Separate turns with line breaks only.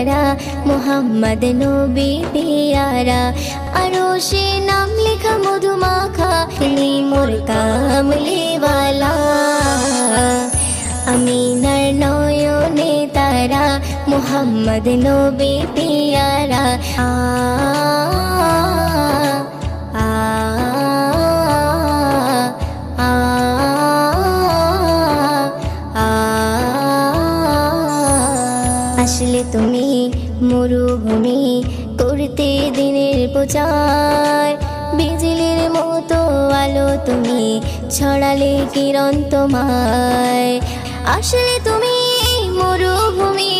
তারা মোহাম্মদ নবী পিয়ারা আরশে নাম লেখা মধু মাখা মোর কামলিওয়ালা আমিনার নয়নে তারা মোহাম্মদ নবী পিয়ারা আসলে তুমি মরুভূমি করতে দিনের প্রচার বিজলির মতো আলো তুমি ছড়ালে কিরণ তোমায় আসলে তুমি মরুভূমি